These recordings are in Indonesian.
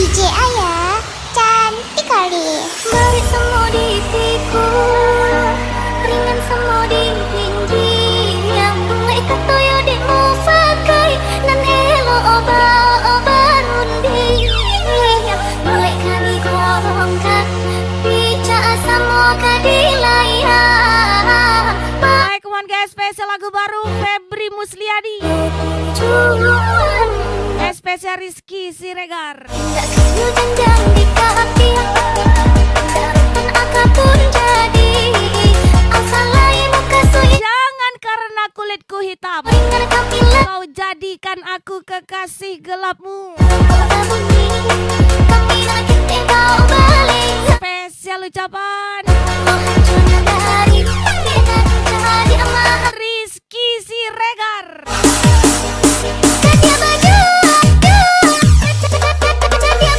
DJ Ayah cantik kali. Balik semua di pikul, ringan semua di pinggir. Yang mulai katoyo di mufakai, nan elo oba rundi. Mulai kami gorongkan, bicara semua kadilayan. Baik, come on guys, spesial lagu baru Febri Musliadi, spesial Rizky Siregar. Tidak kayu janjang di kaki, daratan akapun jadi. Asal lain muka suyi, Jangan karena kulitku hitam ringan kamila. kau jadikan aku kekasih gelapmu. Kota bunyi, kami lagi tinggal balik. Spesial ucapan Oh hancurnya dari, dengan jadi amat. Rizky Siregar. Kadia baju, kadia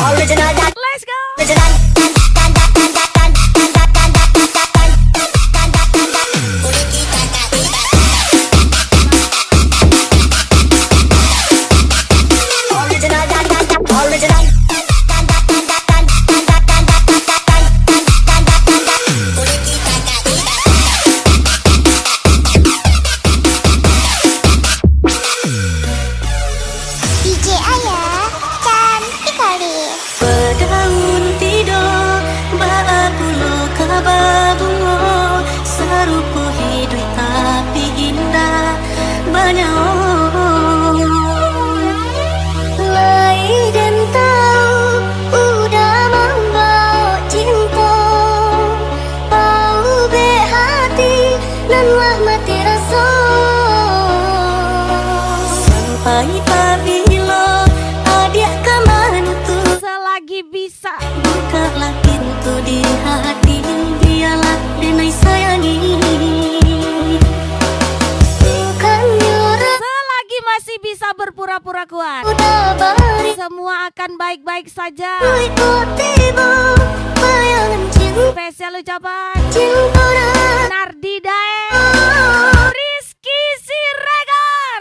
Let's go. DJ Ayah cantik kali. Pedaun tidur Baapulo kababungo Sarupo hidup tapi indah Banyak Lai dan tahu Udah membawa cinta Bau be hati Nanlah mati rasa Sampai pabilo Adik kemana tuh Selagi bisa. Bukalah pintu di hati Biarlah denai sayangi Bukan nyurah Selagi masih bisa berpura-pura kuat. Udah bari Semua akan baik-baik saja. Ikuti bayangan cinta Spesial ucapan Cinta dan Nardi Daeng, Rizky Siregar.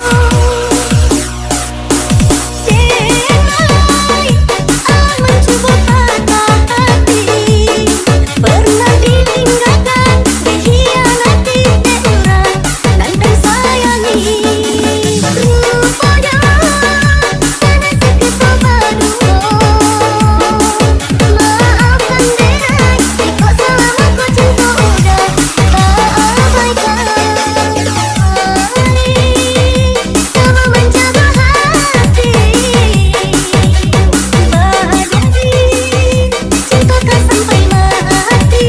Denai mencoba patah hati Pernah ditinggalkan Dikhianati orang Dan sayangi Rupanya Sana sakit padu Maafkan denai Kau selama kau cinta udah Abaikan Sama menjaga hati Badai Cinta tak sampai mati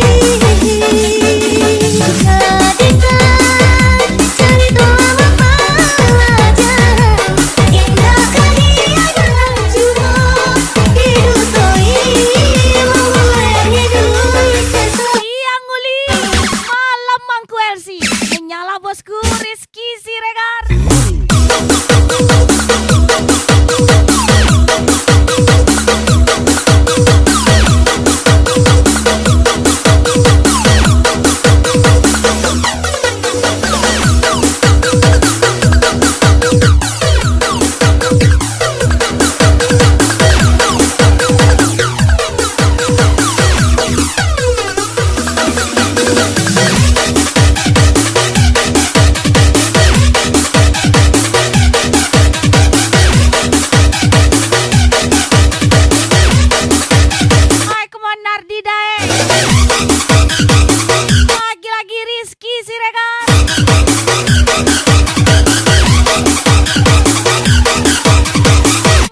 Jadikan cerita lama pelajaran Indah kehilangan juga Hidup toi Memulai hidup sesuai Siang Uli, malam Mangku Elsi. Menyala bosku Rizky Siregar. Hai, come on Nardi Daeng. Lagi-lagi Rizky Siregar.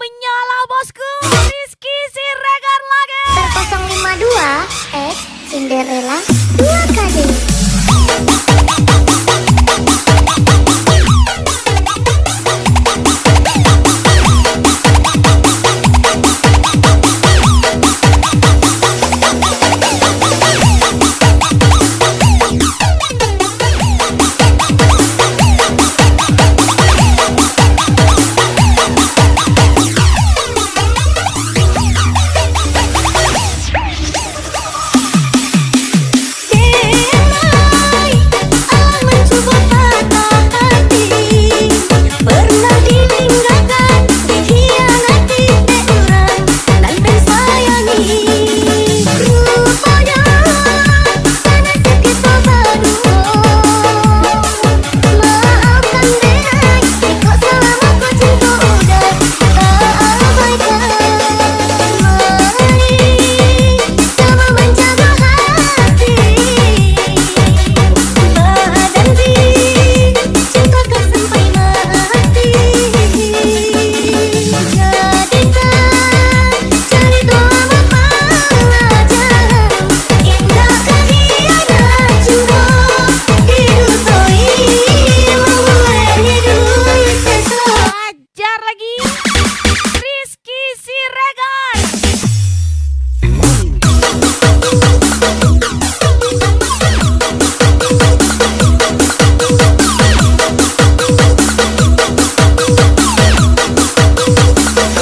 Menyala bosku Rizky Siregar lagi. 052 Cinderella 2 kali.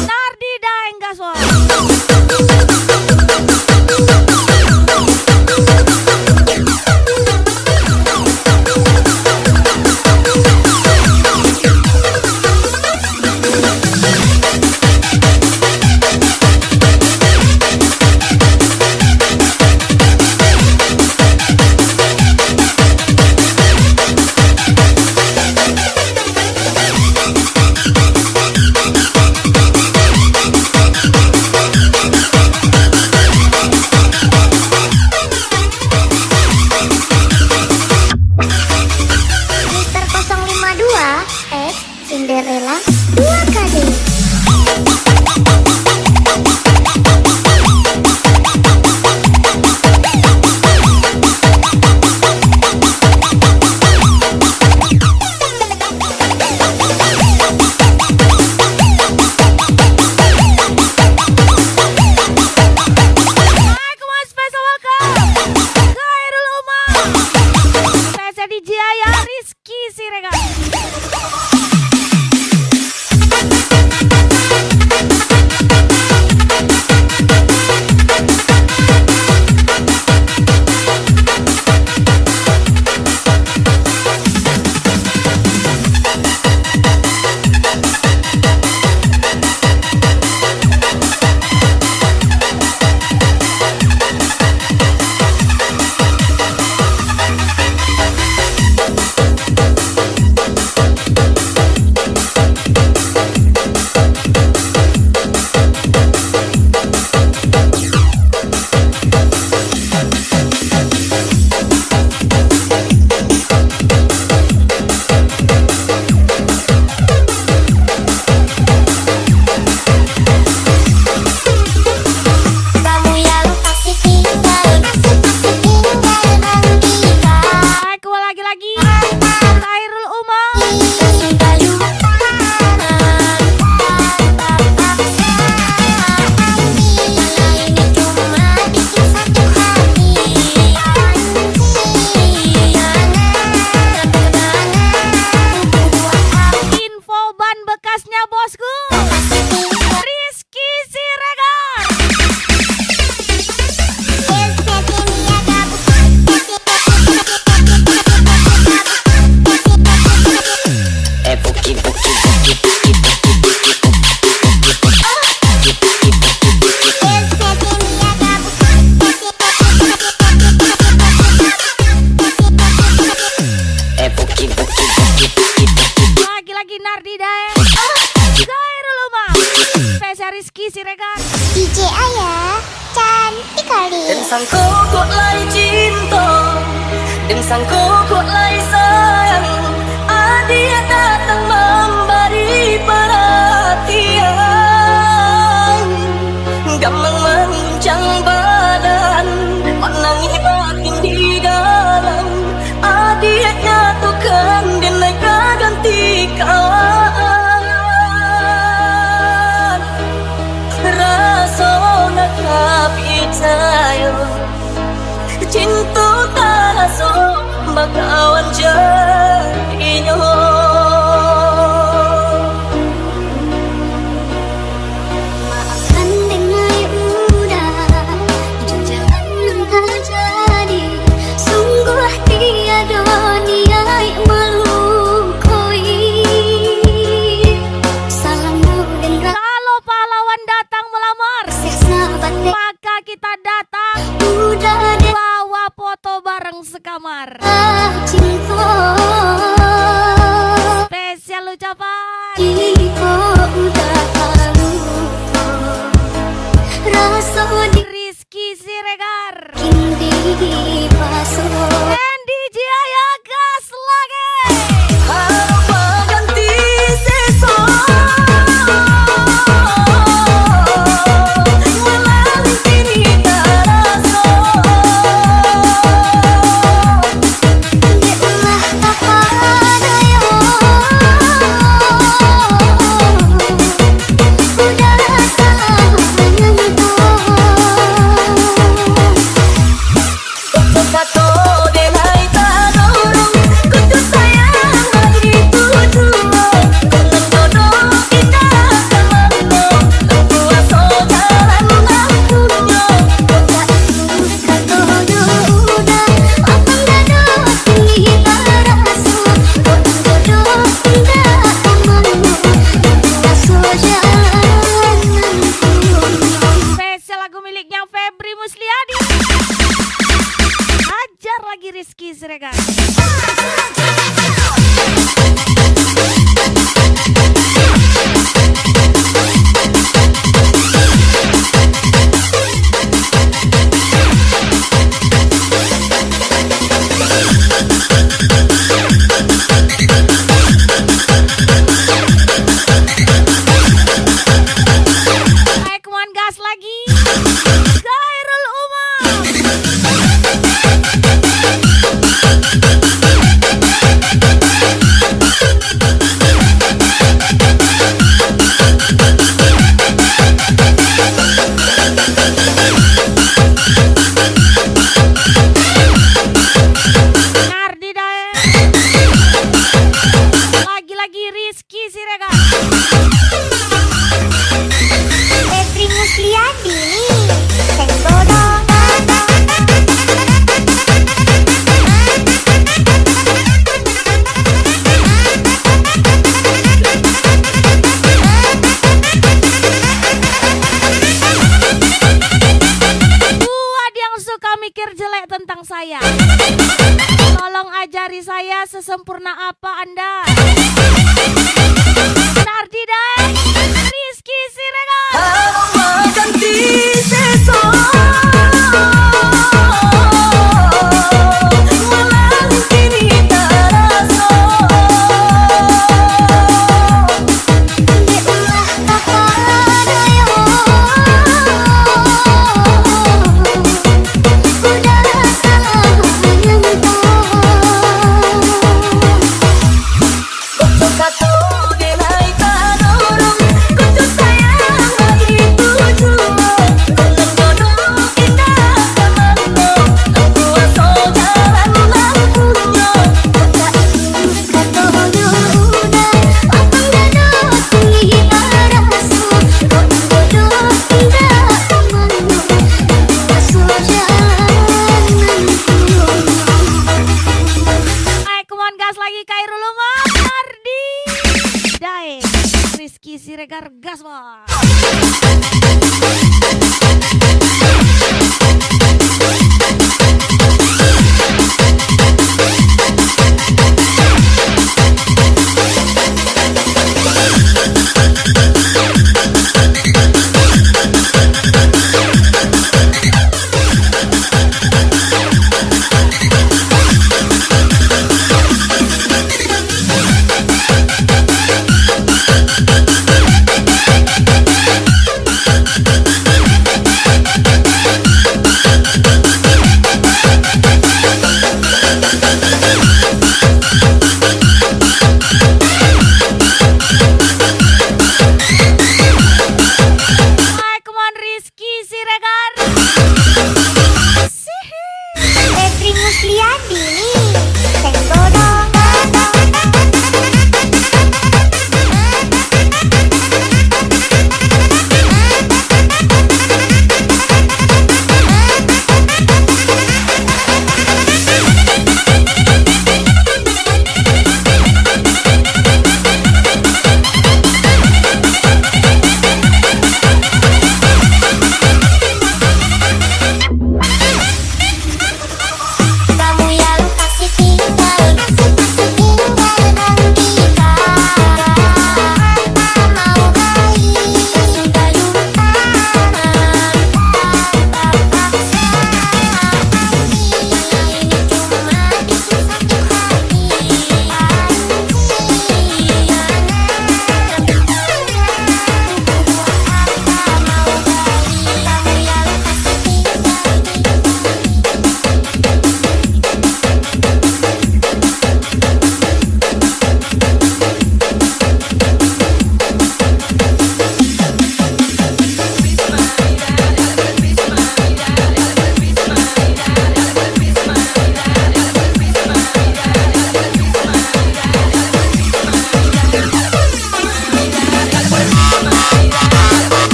Nardi Daeng Gasol. Siregar. DJ Ayah, cantik kali. Dan sang kok lai cinta, dan sang kok lai sayang, dia datang memberi perhatian, gamang menguncang badan, menangi batin di dalam, dia nyatukan dan naik ganti kawan, rasa nak percaya, cinta tak so bakawan jadinya. Maafkan dengan udah, jangan terjadi. Sungguh tiada niat melukai. Salammu dan Kalau pahlawan datang melamar, sahabat maka kita datang udah bawa foto bareng sekamar. cinta. Spesial ucapan Jika udah lupa, rasa Rizky Siregar dikini pasok. dan DJ Ayah gas lagi. Apa ganti sesok melalui diri terasa. Deulah papadaya, udah rasa menyentuh. Satu denai tadorong, kudu sayang lagi tujuan. Dengan jodoh kita kemana, kuasa jalan nantunya. Katodo udah, apang dada tinggi terasa. Bodoh indah kamu, kuasa jalan nantunya. Spesial lagu miliknya Febri Musliadi. Hajar lagi Rizky Siregar. Ekman gas lagi. Khairul Umam. Nardi Dae. Lagi-lagi Rizky Siregar. Febri Musliadi nih, tenggodong. Buat yang suka mikir jelek tentang saya, tolong ajari saya sesempurna apa Anda. Nardi Dae, Rizky Siregar. Apa ganti sesok melalui diri terasa. Deulah papadaya, udah rasa menyentuh. Satu denai tadorong, kudu sayang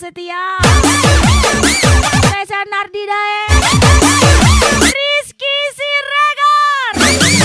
Setia, Reza Nardi Dae, Rizky Siregar.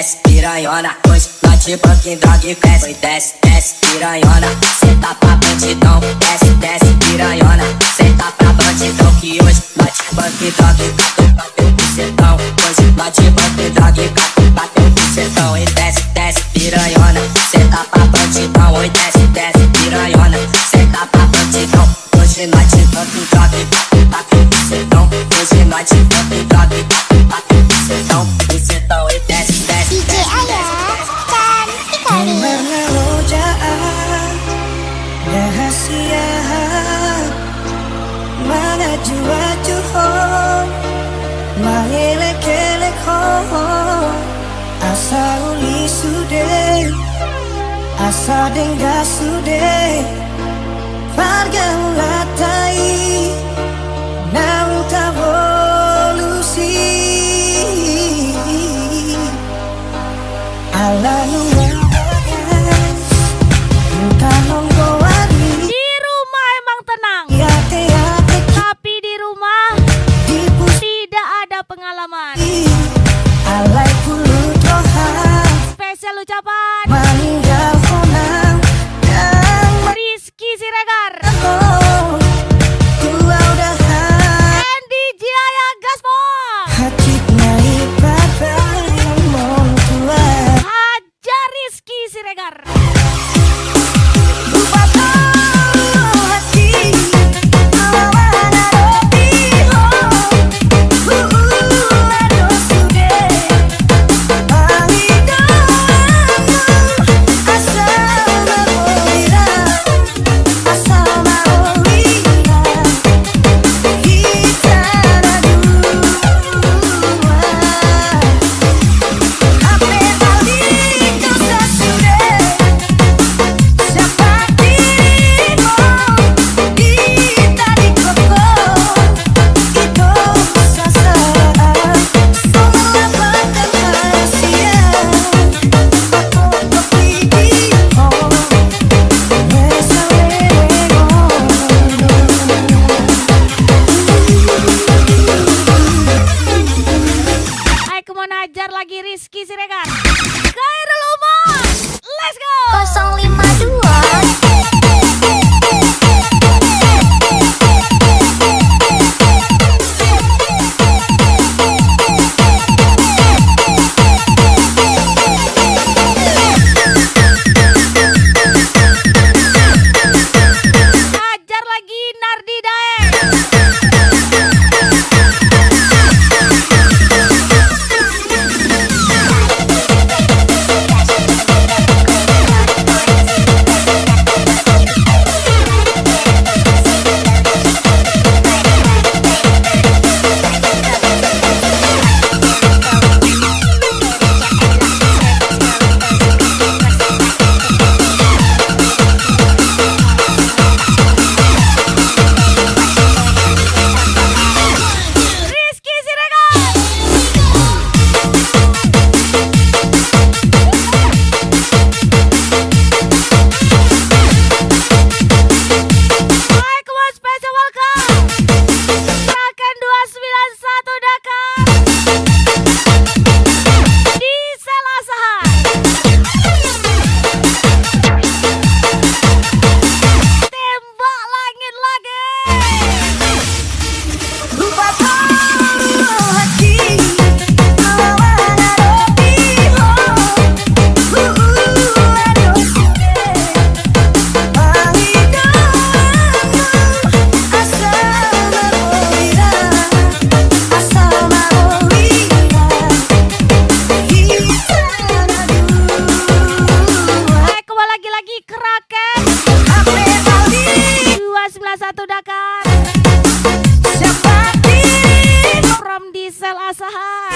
desce, piranhona. Hoje bate banquinho, droga e cresce. Oi, desce, desce, piranhona. Senta pra bandidão, desce, desce, piranhona. Senta pra bandidão que hoje bate banquinho, droga e cato, bateu o bucetão. Hoje bate banquinho, droga e cato, bateu o bucetão. Oi, desce, desce, piranhona. Senta pra bandidão, oi, desce, desce, piranhona. Senta pra bandidão. Hoje bate banquinho, droga e cato, bateu o bucetão. Hoje bate banquinho, droga e cato, bateu o bucetão. Bucetão, oi, desce, desce, DJ desce, Ayah cantik kali. Mengerojaan rahasia mengaju-aju ho mengelek-elek ho asa uli sude asa dengga sude warga ulatai nau tavolusi ala Di rumah emang tenang, tapi di rumah tidak ada pengalaman. Spesial ucapan Rizky Siregar and DJ Ayah Gaspol. Haja Rizky Siregar. Hajar lagi Rizky Siregar. Khairul Umar. Let's go. 052. Hajar lagi Nardi Daeng. Rizky Siregar. Hai, come on, special welcome. Kraken 291 Dakar. Di Sel Asahan. Tembak langit lagi. Kembali lagi-lagi Kraken 291 Dakar from Diesel Asahan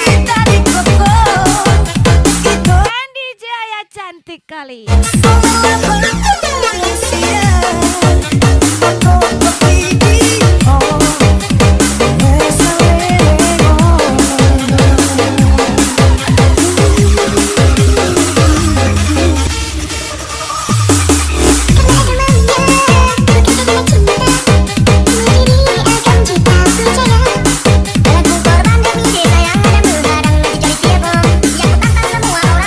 and DJ Ayah cantik kali. Lagu korban demi desa yang ada menghadang lagi cari tiap. Yang ku tantang semua orang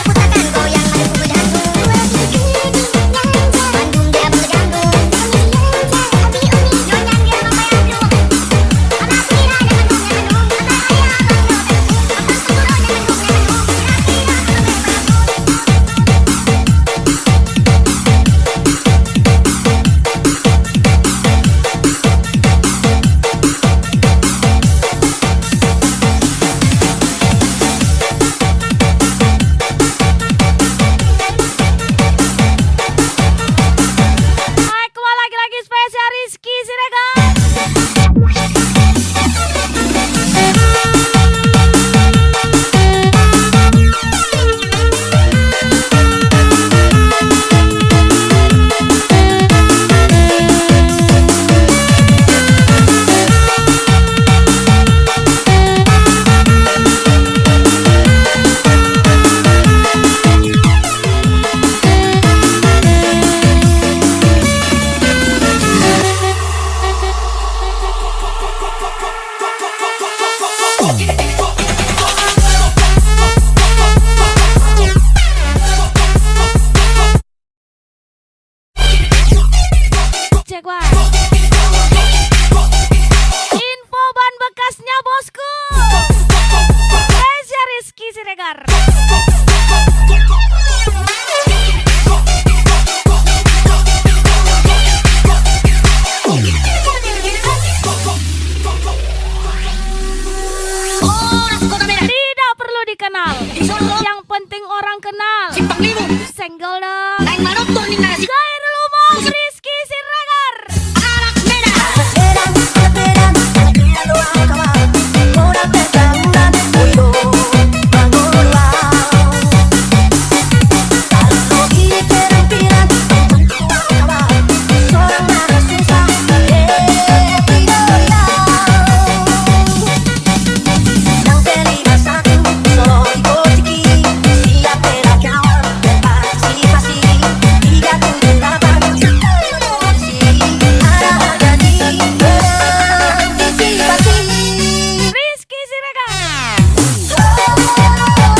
Ajar. Tidak perlu dikenal, yang penting orang kenal. Senggol dong.